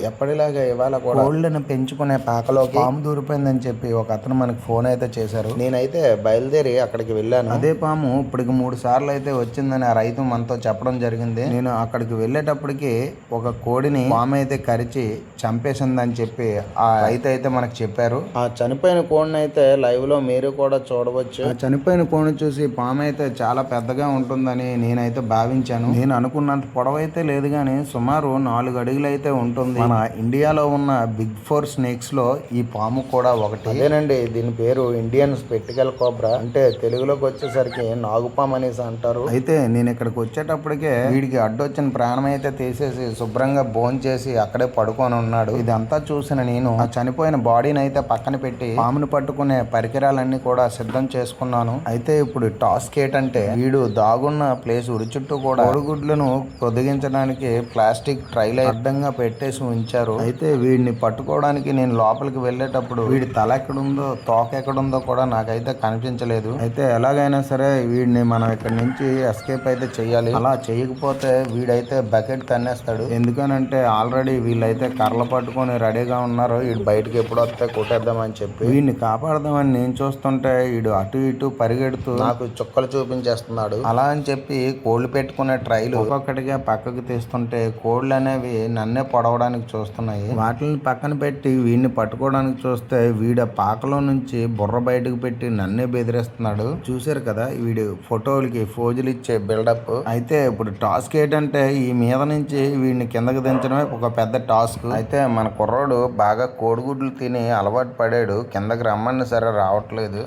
ఎప్పటిలాగా ఇవాళ కూడా కోళ్ళను పెంచుకునే పాకలోకి పాము దూరిపోయిందని చెప్పి ఒక అతను మనకు ఫోన్ అయితే చేశారు. నేనైతే బయలుదేరి అక్కడికి వెళ్ళాను. అదే పాము ఇప్పటికి 3 సార్లు అయితే వచ్చిందని ఆ రైతు మనతో చెప్పడం జరిగింది. నేను అక్కడికి వెళ్ళేటప్పటికి ఒక కోడిని పాము అయితే కరిచి చంపేసిందని చెప్పి ఆ రైతు అయితే మనకు చెప్పారు. ఆ చనిపోయిన కోడిని అయితే లైవ్ లో మీరు కూడా చూడవచ్చు. ఆ చనిపోయిన కోడిని చూసి పాము అయితే చాలా పెద్దగా ఉంటుందని నేనైతే భావించాను. నేను అనుకున్నంత పొడవైతే లేదు కానీ సుమారు 4 అడుగులు అయితే ఉంటుంది. మన ఇండియాలో ఉన్న బిగ్ 4 స్నేక్స్ లో ఈ పాము కూడా ఒకటి. అదేనండి, దీని పేరు ఇండియన్ స్పెక్టికల్ కోబ్రా, అంటే తెలుగులోకి వచ్చేసరికి నాగుపాము అనేసి అంటారు. అయితే నేను ఇక్కడికి వచ్చేటప్పటికే వీడికి అడ్డొచ్చిన ప్రాణం అయితే తీసేసి శుభ్రంగా చేసి అక్కడే పడుకొని ఉన్నాడు. ఇదంతా చూసిన నేను ఆ చనిపోయిన బాడీని అయితే పక్కన పెట్టి పామును పట్టుకునే పరికరాలన్నీ కూడా సిద్ధం చేసుకున్నాను. అయితే ఇప్పుడు టాస్క్ ఏంటంటే వీడు దాగున్న ప్లేస్ ఉరి చుట్టూ కూడా కోడిగుడ్లను పొదిగించడానికి ప్లాస్టిక్ ట్రైలర్ అడ్డంగా పెట్టేసి ఉంచారు. అయితే వీడిని పట్టుకోవడానికి నేను లోపలికి వెళ్ళేటప్పుడు వీడి తల ఎక్కడుందో తోక ఎక్కడుందో కూడా నాకైతే కనిపించలేదు. అయితే ఎలాగైనా సరే వీడిని మనం ఇక్కడ నుంచి ఎస్కేప్ అయితే చెయ్యాలి. అలా చేయకపోతే వీడైతే బకెట్ తన్నేస్తాడు. ఎందుకనంటే ఆల్రెడీ వీళ్ళైతే కర్రలు పట్టుకొని రెడీగా ఉన్నారు. వీడు బయటకు ఎప్పుడు వస్తే కొట్టేద్దామని చెప్పి వీడిని కాపాడదామని నేను చూస్తుంటే వీడు అటు ఇటు పరిగెడుతూ నాకు చుక్కలు చూపించేస్తున్నాడు. అలా అని చెప్పి కోళ్లు పెట్టుకునే ట్రైలు ఒక్కొక్కటిగా పక్కకు తీస్తుంటే కోళ్లు అనేవి నన్నే పొడవడానికి చూస్తున్నాయి. వాటిని పక్కన పెట్టి వీడిని పట్టుకోవడానికి చూస్తే వీడు పాకలో నుంచి బుర్ర బయటకు పెట్టి నన్నే బెదిరిస్తున్నాడు. చూసారు కదా వీడు ఫోటోలకి ఫోజులు ఇచ్చే బిల్డప్. అయితే ఇప్పుడు టాస్క్ ఏంటంటే ఈ మీద నుంచి వీడిని కిందకి దించడమే ఒక పెద్ద టాస్క్. అయితే మన కుర్రోడు బాగా కోడిగుడ్లు తిని అలవాటు పడాడు. కిందకి రమ్మని సరే రావట్లేదు.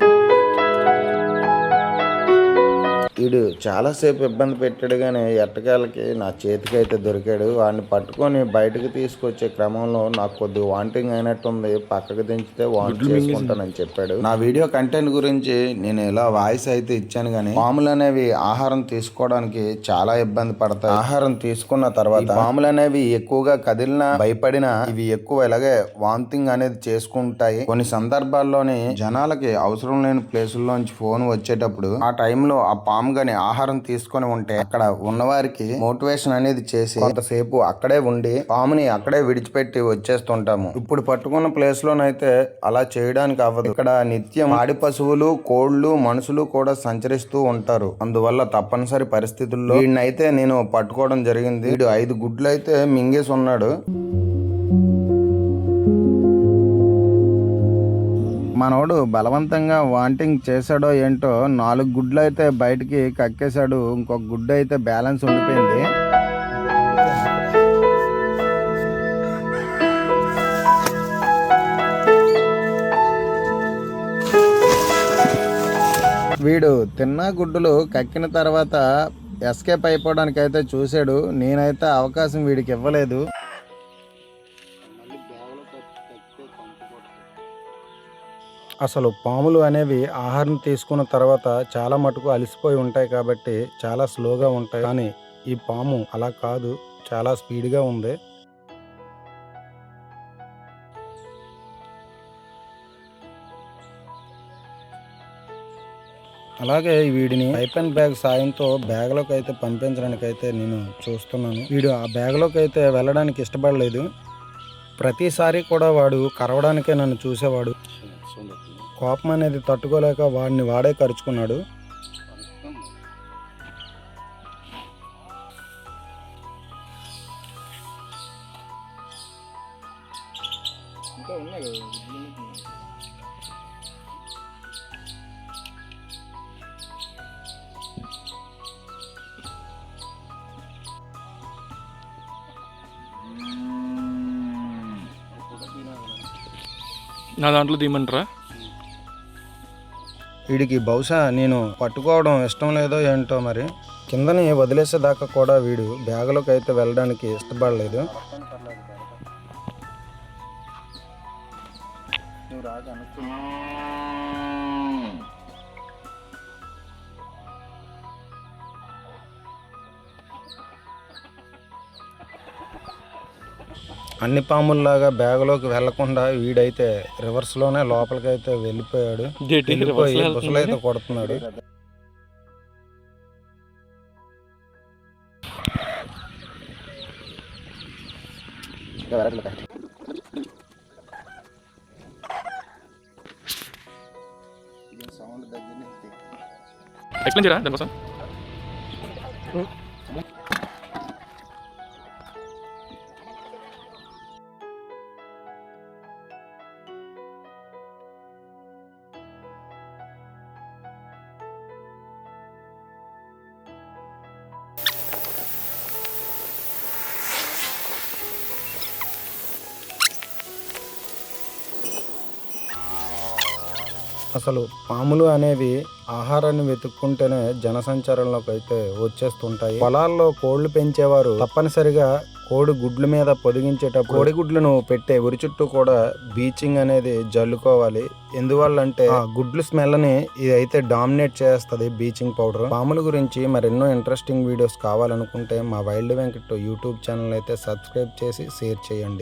వీడు చాలాసేపు ఇబ్బంది పెట్టాడు కానీ ఎట్టకేలకి నా చేతికి అయితే దొరికాడు. వాడిని పట్టుకొని బయటకు తీసుకొచ్చే క్రమంలో నాకు కొద్దిగా వాంటింగ్ అయినట్టుంది, పక్కకు దించితే వాంట్ చేసుకుంటానని చెప్పాడు. నా వీడియో కంటెంట్ గురించి నేను ఇలా వాయిస్ అయితే ఇచ్చాను కానీ పాములు అనేవి ఆహారం తీసుకోవడానికి చాలా ఇబ్బంది పడతాయి. ఆహారం తీసుకున్న తర్వాత పాములు అనేవి ఎక్కువగా కదిలినా భయపడినా ఇవి ఎక్కువ ఇలాగే వాంతింగ్ అనేది చేసుకుంటాయి. కొన్ని సందర్భాల్లోని జనాలకి అవసరం లేని ప్లేసుల్లోంచి ఫోన్ వచ్చేటప్పుడు ఆ టైంలో ఆ పాము గాని ఆహారం తీసుకొని ఉంటే అక్కడ ఉన్నవారికి మోటివేషన్ అనేది చేసి కొంతసేపు అక్కడే ఉండి పాముని అక్కడే విడిచిపెట్టి వచ్చేస్తుంటాము. ఇప్పుడు పట్టుకున్న ప్లేస్ లోనైతే అలా చేయడానికి అవ్వదు. ఇక్కడ నిత్యం పాడి పశువులు, కోళ్లు, మనుషులు కూడా సంచరిస్తూ ఉంటారు. అందువల్ల తప్పనిసరి పరిస్థితుల్లో వీడినైతే నేను పట్టుకోవడం జరిగింది. వీడు 5 గుడ్లు అయితే మింగేసి ఉన్నాడు. మనోడు బలవంతంగా వాంటింగ్ చేశాడో ఏంటో 4 గుడ్లు అయితే బయటికి కక్కేశాడు. ఇంకొక గుడ్డు అయితే బ్యాలెన్స్ ఉండిపోయింది. వీడు తిన్న గుడ్డులు కక్కిన తర్వాత ఎస్కేప్ అయిపోవడానికి అయితే చూశాడు. నేనైతే అవకాశం వీడికి ఇవ్వలేదు. అసలు పాములు అనేవి ఆహారం తీసుకున్న తర్వాత చాలా మటుకు అలసిపోయి ఉంటాయి కాబట్టి చాలా స్లోగా ఉంటాయి. కానీ ఈ పాము అలా కాదు, చాలా స్పీడ్గా ఉంది. అలాగే వీడిని పైప్ అండ్ బ్యాగ్ సాయంతో బ్యాగ్లోకి అయితే పంపించడానికి అయితే నేను చూస్తున్నాను. వీడు ఆ బ్యాగ్లోకి అయితే వెళ్ళడానికి ఇష్టపడలేదు. ప్రతిసారి కూడా వాడు కరవడానికే నన్ను చూసేవాడు. కోపం అనేది తట్టుకోలేక వాడిని వాడే కరుచుకున్నాడు. నా దాంట్లో తీయమంటారా? వీడికి బహుశా నేను పట్టుకోవడం ఇష్టం లేదో ఏంటో మరి కిందని వదిలేసేదాకా కూడా వీడు బ్యాగులోకి అయితే వెళ్ళడానికి ఇష్టపడలేదు. అన్ని పాముల్లాగా బ్యాగులోకి వెళ్లకుండా వీడైతే రివర్స్ లోనే లోపలికి అయితే వెళ్ళిపోయాడు. బుసలైతే కొడుతున్నాడు. బర్రెలుగా. సౌండ్ దగ్గర ఎక్స్ప్లెయిన్ చేయరా దానికోసం? అసలు పాములు అనేవి ఆహారాన్ని వెతుక్కుంటేనే జనసంచారంలోకి అయితే వచ్చేస్తుంటాయి. పొలాల్లో కోళ్లు పెంచేవారు తప్పనిసరిగా కోడి గుడ్ల మీద పొదిగించేటప్పుడు కోడిగుడ్లను పెట్టే ఉరి చుట్టూ కూడా బీచింగ్ అనేది జల్లుకోవాలి. ఎందువల్లంటే ఆ గుడ్లు స్మెల్ ని ఇదైతే డామినేట్ చేస్తుంది బీచింగ్ పౌడర్. పాముల గురించి మరెన్నో ఇంట్రెస్టింగ్ వీడియోస్ కావాలనుకుంటే మా వైల్డ్ వెంకట్ యూట్యూబ్ ఛానల్ అయితే సబ్స్క్రైబ్ చేసి షేర్ చేయండి.